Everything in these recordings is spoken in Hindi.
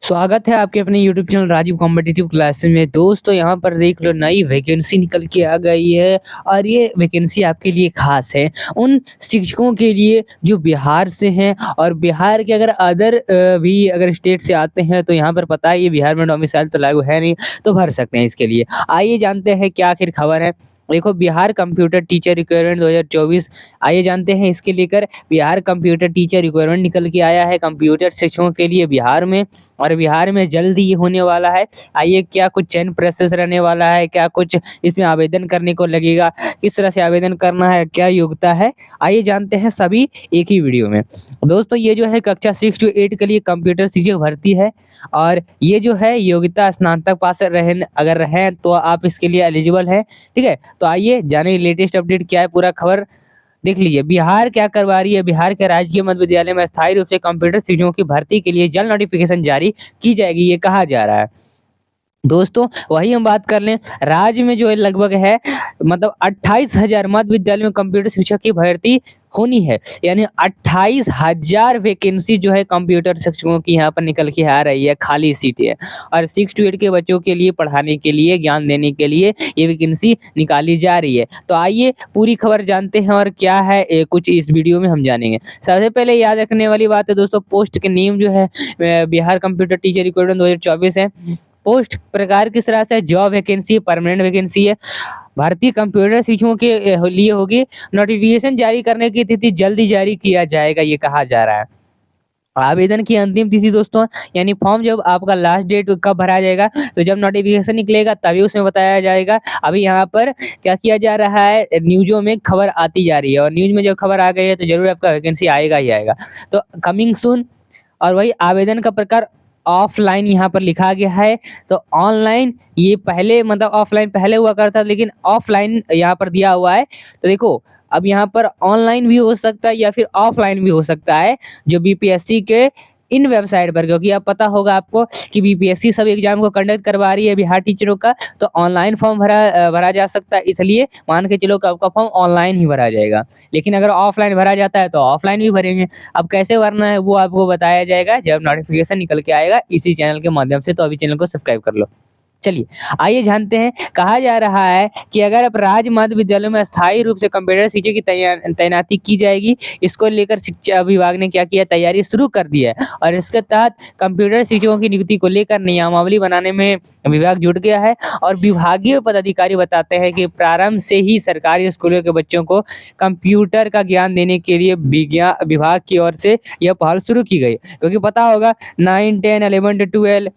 स्वागत है आपके अपने YouTube channel Rajiv competitive classes में। दोस्तों यहाँ पर देख लो, नई वैकेंसी निकल के आ गई है और ये वैकेंसी आपके लिए खास है उन शिक्षकों के लिए जो बिहार से हैं। और बिहार के अगर अदर भी अगर स्टेट से आते हैं तो यहाँ पर पता है ये बिहार में डोमिसाइल तो लागू है नहीं, तो भर सकते हैं इसके लिए। आइए जानते हैं क्या आखिर खबर है। देखो, बिहार कंप्यूटर टीचर रिक्वायरमेंट 2024, आइए जानते हैं इसके लेकर। बिहार कंप्यूटर टीचर रिक्वायरमेंट निकल के आया है कंप्यूटर शिक्षकों के लिए बिहार में, और बिहार में जल्द ही होने वाला है। आइए, क्या कुछ चयन प्रोसेस रहने वाला है, क्या कुछ इसमें आवेदन करने को लगेगा, किस तरह से आवेदन करना है, क्या योग्यता है, आइए जानते हैं सभी एक ही वीडियो में। दोस्तों ये जो है कक्षा 6 to 8 के लिए कंप्यूटर शिक्षक भर्ती है, और ये जो है योग्यता स्नातक पास रहें, अगर रहें तो आप इसके लिए एलिजिबल हैं। ठीक है, तो आइए जाने लेटेस्ट अपडेट क्या है, पूरा खबर देख लीजिए। बिहार क्या करवा रही है, बिहार के राजकीय मध्य विद्यालय में अस्थायी रूप से कंप्यूटर शिक्षकों की भर्ती के लिए जल्द नोटिफिकेशन जारी की जाएगी, ये कहा जा रहा है। दोस्तों वही हम बात कर लें, राज्य में जो है लगभग है मतलब 28,000 मध्य विद्यालय में कंप्यूटर शिक्षक की भर्ती होनी है। यानी 28,000 वैकेंसी जो है कंप्यूटर शिक्षकों की यहाँ पर निकल के आ रही है, खाली सीटें है। और 6 to 8 के बच्चों के लिए पढ़ाने के लिए, ज्ञान देने के लिए ये वैकेंसी निकाली जा रही है। तो आइए पूरी खबर जानते हैं और क्या है कुछ इस वीडियो में हम जानेंगे। सबसे पहले याद रखने वाली बात है दोस्तों, पोस्ट के नेम जो है बिहार कंप्यूटर टीचर रिक्वायरमेंट 2024 है। पोस्ट प्रकार किस तरह से, जॉब वैकेंसी, परमानेंट वैकेंसी है। भारतीय कंप्यूटर शिक्षकों के लिए होगी। नोटिफिकेशन जारी करने की तिथि जल्दी जारी किया जाएगा, ये कहा जा रहा है। आवेदन की अंतिम तिथि दोस्तों, यानी फॉर्म जब आपका लास्ट डेट कब भरा जाएगा, तो जब नोटिफिकेशन निकलेगा तभी उसमें बताया जाएगा। अभी यहाँ पर क्या किया जा रहा है, न्यूज़ों में खबर आती जा रही है, और न्यूज़ में जब खबर आ गई है तो जरूर आपका वैकेंसी आएगा ही आएगा। तो कमिंग सून। और वही आवेदन का प्रकार ऑफलाइन यहाँ पर लिखा गया है। तो ऑनलाइन ये पहले मतलब ऑफलाइन पहले हुआ करता, लेकिन ऑफलाइन यहाँ पर दिया हुआ है। तो देखो, अब यहाँ पर ऑनलाइन भी हो सकता है या फिर ऑफलाइन भी हो सकता है, जो बीपीएससी के इन वेबसाइट पर, क्योंकि अब पता होगा आपको कि बीपीएससी सब एग्जाम को कंडक्ट करवा रही है बिहार टीचरों का। तो ऑनलाइन फॉर्म भरा जा सकता है, इसलिए मान के चलो कि आपका फॉर्म ऑनलाइन ही भरा जाएगा। लेकिन अगर ऑफलाइन भरा जाता है तो ऑफलाइन भी भरेंगे। अब कैसे भरना है वो आपको बताया जाएगा जब नोटिफिकेशन निकल के आएगा इसी चैनल के माध्यम से। तो अभी चैनल को सब्सक्राइब कर लो। चलिए आइए जानते हैं। कहा जा रहा है कि अगर अब राज्य मध्य विद्यालयों में अस्थायी रूप से कंप्यूटर शिक्षक की तैनाती की जाएगी, इसको लेकर शिक्षा विभाग ने क्या किया, तैयारी शुरू कर दी है। और इसके तहत कंप्यूटर शिक्षकों की नियुक्ति को लेकर नियमावली बनाने में विभाग जुट गया है। और विभागीय पदाधिकारी बताते हैं कि प्रारंभ से ही सरकारी स्कूलों के बच्चों को कंप्यूटर का ज्ञान देने के लिए विभाग की ओर से यह पहल शुरू की गई। क्योंकि पता होगा 9, 10, 11, 12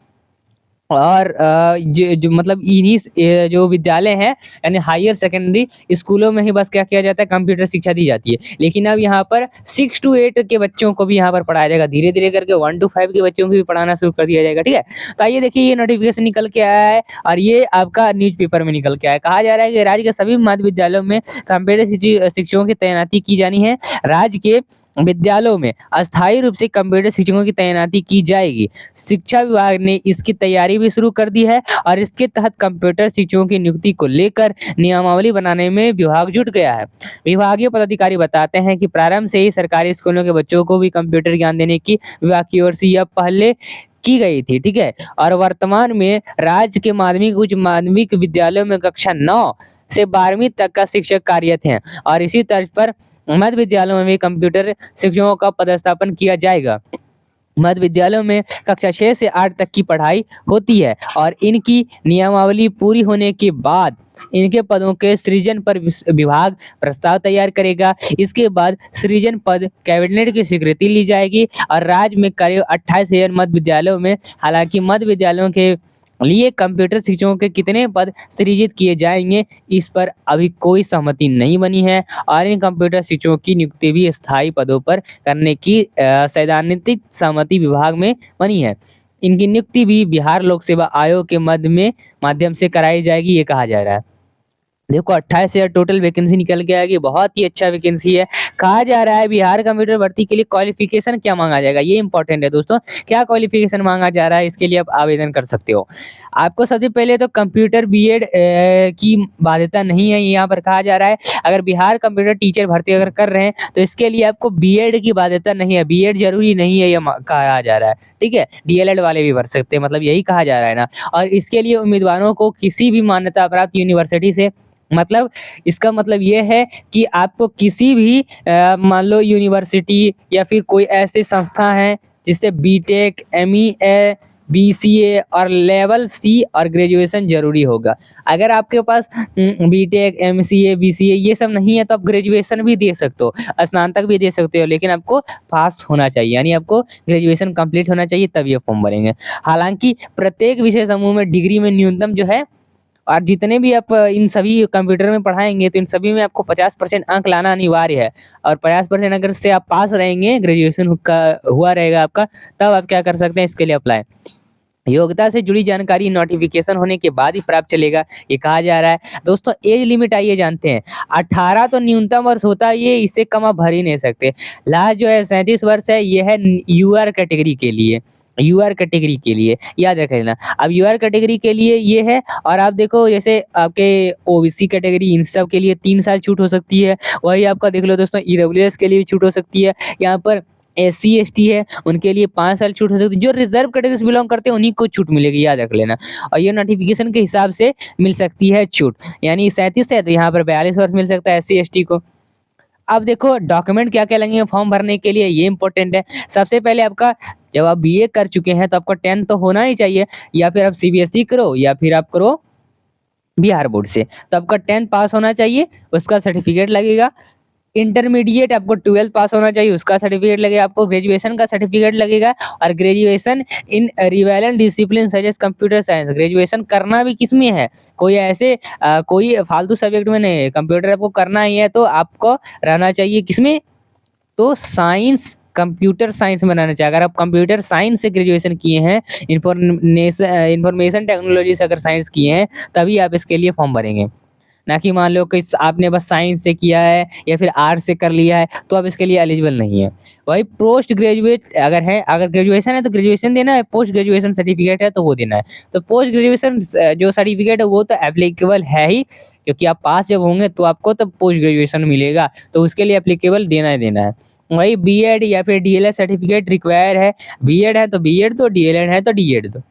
और जो मतलब इन्हीं जो विद्यालय हैं, यानी हायर सेकेंडरी स्कूलों में ही बस क्या किया जाता है, कंप्यूटर शिक्षा दी जाती है। लेकिन अब यहाँ पर 6 to 8 के बच्चों को भी यहाँ पर पढ़ाया जाएगा, धीरे धीरे करके 1 to 5 के बच्चों को भी पढ़ाना शुरू कर दिया जाएगा। ठीक है, तो आइए देखिए, ये नोटिफिकेशन निकल के आया है और ये आपका न्यूज़पेपर में निकल के आया है। कहा जा रहा है कि राज्य के सभी मध्य विद्यालयों में कंप्यूटर शिक्षकों की तैनाती की जानी है। राज्य के विद्यालयों में अस्थायी रूप से कंप्यूटर शिक्षकों की तैनाती की जाएगी। शिक्षा विभाग ने इसकी तैयारी भी शुरू कर दी है, और इसके तहत कंप्यूटर शिक्षकों की नियुक्ति को लेकर नियमावली बनाने में विभाग जुट गया है। विभागीय पदाधिकारी बताते हैं कि प्रारंभ से ही सरकारी स्कूलों के बच्चों को भी कंप्यूटर ज्ञान देने की विभाग की ओर से यह पहले की गई थी। ठीक है, और वर्तमान में राज्य के माध्यमिक उच्च माध्यमिक विद्यालयों में कक्षा 9 से 12वीं तक का शिक्षक कार्यरत हैं, और इसी तर्ज पर मध्य विद्यालयों में भी कंप्यूटर शिक्षकों का पदस्थापन किया जाएगा। मध्य विद्यालयों में कक्षा 6 से 8 तक की पढ़ाई होती है, और इनकी नियमावली पूरी होने के बाद इनके पदों के सृजन पर विभाग प्रस्ताव तैयार करेगा। इसके बाद सृजन पद कैबिनेट की स्वीकृति ली जाएगी, और राज्य में करीब 28,000 मध्य विद्यालयों में, हालांकि मध्य विद्यालयों के लिए कंप्यूटर शिक्षकों के कितने पद सृजित किए जाएंगे इस पर अभी कोई सहमति नहीं बनी है। और इन कंप्यूटर शिक्षकों की नियुक्ति भी स्थायी पदों पर करने की सैद्धांतिक सहमति विभाग में बनी है। इनकी नियुक्ति भी बिहार लोक सेवा आयोग के माध्यम से कराई जाएगी, ये कहा जा रहा है। देखो 28,000 टोटल वैकेंसी निकल के आएगी, बहुत ही अच्छा वैकेंसी है। कहा जा रहा है बिहार कंप्यूटर भर्ती के लिए क्वालिफिकेशन क्या मांगा जाएगा, ये इंपॉर्टेंट है दोस्तों। क्या क्वालिफिकेशन मांगा जा रहा है, इसके लिए आप आवेदन कर सकते हो। आपको सबसे पहले तो कंप्यूटर बीएड की बाध्यता नहीं है, यहाँ पर कहा जा रहा है अगर बिहार कंप्यूटर टीचर भर्ती अगर कर रहे हैं तो इसके लिए आपको बीएड की बाध्यता नहीं है, बीएड जरूरी नहीं है, ये कहा जा रहा है। ठीक है, डीएलएड वाले भी भर सकते हैं, मतलब यही कहा जा रहा है ना। और इसके लिए उम्मीदवारों को किसी भी मान्यता प्राप्त यूनिवर्सिटी से, मतलब इसका मतलब ये है कि आपको किसी भी मान लो यूनिवर्सिटी या फिर कोई ऐसी संस्था है जिससे बीटेक, एमईए, बीसीए और लेवल सी और ग्रेजुएशन जरूरी होगा। अगर आपके पास बीटेक, एमसीए, बीसीए ये सब नहीं है तो आप ग्रेजुएशन भी दे सकते हो, स्नातक भी दे सकते हो, लेकिन आपको पास होना चाहिए, यानी आपको ग्रेजुएशन कंप्लीट होना चाहिए, तब ये फॉर्म भरेंगे। हालांकि प्रत्येक विषय समूह में डिग्री में न्यूनतम जो है, और जितने भी आप इन सभी कंप्यूटर में पढ़ाएंगे तो इन सभी में आपको 50% अंक लाना अनिवार्य है। और 50% अगर से आप पास रहेंगे, ग्रेजुएशन का हुआ रहेगा आपका, तब आप क्या कर सकते हैं, इसके लिए अप्लाई। योग्यता से जुड़ी जानकारी नोटिफिकेशन होने के बाद ही प्राप्त चलेगा, ये कहा जा रहा है। दोस्तों एज लिमिट आइए जानते हैं, 18 तो न्यूनतम वर्ष होता है, ये इससे कम आप भर ही नहीं सकते। लास्ट जो है 37 वर्ष है, ये है यूआर कैटेगरी के लिए, यूआर कैटेगरी के लिए याद रख लेना। अब यूआर कैटेगरी के लिए ये है। और आप देखो जैसे आपके ओबीसी कैटेगरी, इन सब के लिए 3 साल छूट हो सकती है। वही आपका देख लो दोस्तों, ईडब्ल्यूएस के लिए भी छूट हो सकती है। यहाँ पर एससी एसटी है, उनके लिए 5 साल छूट हो सकती है। जो रिजर्व कैटेगरी से बिलोंग करते हैं उन्हीं को छूट मिलेगी, याद रख लेना। और ये नोटिफिकेशन के हिसाब से मिल सकती है छूट, यानी 37 है तो यहाँ पर 42 वर्ष मिल सकता है एससी एसटी को। अब देखो डॉक्यूमेंट क्या क्या लगेंगे फॉर्म भरने के लिए, ये इंपॉर्टेंट है। सबसे पहले आपका, जब आप बीए कर चुके हैं तो आपका 10 तो होना ही चाहिए, या फिर आप सीबीएसई करो या फिर आप करो बिहार बोर्ड से, तो आपका 10 पास होना चाहिए, उसका सर्टिफिकेट लगेगा। इंटरमीडिएट आपको 12 पास होना चाहिए, उसका सर्टिफिकेट लगेगा। आपको ग्रेजुएशन का सर्टिफिकेट लगेगा। और graduation in relevant discipline such as computer science, graduation करना भी किस में है, कोई ऐसे कोई फालतू सब्जेक्ट में नहीं है, कंप्यूटर आपको करना ही है तो आपको रहना चाहिए किसमें, तो साइंस, कंप्यूटर साइंस में रहना चाहिए। अगर आप कंप्यूटर साइंस से ग्रेजुएशन किए हैं, इंफॉर्मेशन टेक्नोलॉजी से अगर साइंस किए हैं, तभी आप इसके लिए फॉर्म भरेंगे। ना कि मान लो कि आपने बस साइंस से किया है या फिर आर्ट्स से कर लिया है तो आप इसके लिए एलिजिबल नहीं है। वही पोस्ट ग्रेजुएट अगर है, अगर ग्रेजुएशन है तो ग्रेजुएशन देना है, पोस्ट ग्रेजुएशन सर्टिफिकेट है तो वो देना है। तो पोस्ट ग्रेजुएशन जो सर्टिफिकेट है वो तो एप्लीकेबल है ही, क्योंकि आप पास जब होंगे तो आपको तब पोस्ट ग्रेजुएशन मिलेगा, तो उसके लिए एप्लीकेबल देना ही देना है। वही बीएड या फिर डीएलएड सर्टिफिकेट रिक्वायर है, बीएड है तो बीएड दो, डीएलएड है तो डीएड दो।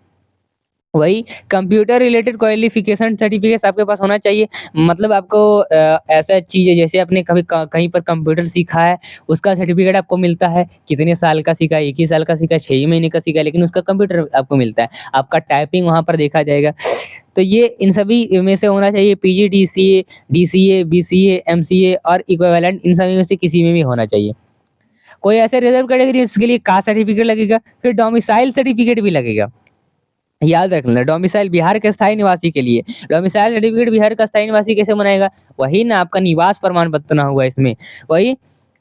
वही कंप्यूटर रिलेटेड क्वालिफिकेशन सर्टिफिकेट आपके पास होना चाहिए। मतलब आपको ऐसा चीज़ है जैसे आपने कभी कहीं पर कंप्यूटर सीखा है, उसका सर्टिफिकेट आपको मिलता है, कितने साल का सीखा, 1 ही साल का सीखा, 6 ही महीने का सीखा, लेकिन उसका कंप्यूटर आपको मिलता है, आपका टाइपिंग वहाँ पर देखा जाएगा। तो ये इन सभी में से होना चाहिए, पीजीडीसीए, डीसीए, बीसीए, एमसीए और इक्विवेलेंट, इन सभी में से किसी में भी होना चाहिए। कोई ऐसे रिजर्व कैटेगरी है उसके लिए कास्ट सर्टिफिकेट लगेगा, फिर डोमिसाइल सर्टिफिकेट भी लगेगा, याद रख लेना। डोमिसाइल बिहार के स्थायी निवासी के लिए, डोमिसाइल सर्टिफिकेट बिहार का स्थायी निवासी कैसे बनाएगा, वही ना आपका निवास प्रमाण पत्र ना होगा इसमें। वही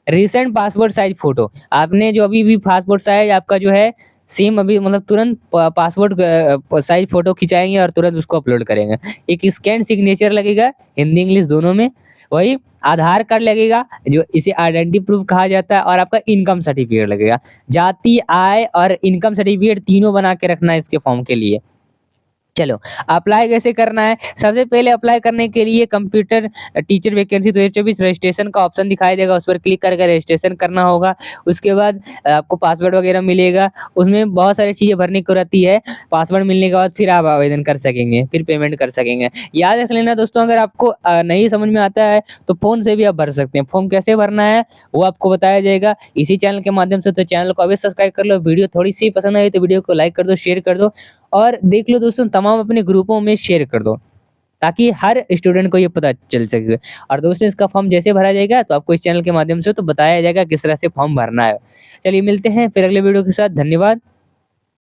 रिसेंट पासपोर्ट साइज फोटो, आपने जो अभी भी पासपोर्ट साइज आपका जो है सेम अभी, मतलब तुरंत पासपोर्ट साइज फोटो खिंचाएंगे और तुरंत उसको अपलोड करेंगे। एक स्कैन सिग्नेचर लगेगा, हिंदी इंग्लिश दोनों में। वही आधार कार्ड लगेगा, जो इसे आइडेंटिटी प्रूफ कहा जाता है, और आपका इनकम सर्टिफिकेट लगेगा। जाति, आय और इनकम सर्टिफिकेट तीनों बना के रखना है इसके फॉर्म के लिए। चलो अप्लाई कैसे करना है, सबसे पहले अप्लाई करने के लिए कंप्यूटर टीचर वैकेंसी 2024 रजिस्ट्रेशन का ऑप्शन दिखाई देगा, उस पर क्लिक करके रजिस्ट्रेशन करना होगा। उसके बाद आपको पासवर्ड वगैरह मिलेगा, उसमें बहुत सारी चीज़ें भरने को रहती है। पासवर्ड मिलने के बाद फिर आप आवेदन कर सकेंगे, फिर पेमेंट कर सकेंगे। याद रख लेना दोस्तों, अगर आपको नहीं समझ में आता है तो फ़ोन से भी आप भर सकते हैं। फॉर्म कैसे भरना है वो आपको बताया जाएगा इसी चैनल के माध्यम से, तो चैनल को अभी सब्सक्राइब कर लो। वीडियो थोड़ी सी पसंद आई तो वीडियो को लाइक कर दो, शेयर कर दो, और देख लो दोस्तों, तमाम अपने ग्रुपों में शेयर कर दो, ताकि हर स्टूडेंट को ये पता चल सके। और दोस्तों इसका फॉर्म जैसे भरा जाएगा तो आपको इस चैनल के माध्यम से तो बताया जाएगा किस तरह से फॉर्म भरना है। चलिए मिलते हैं फिर अगले वीडियो के साथ, धन्यवाद।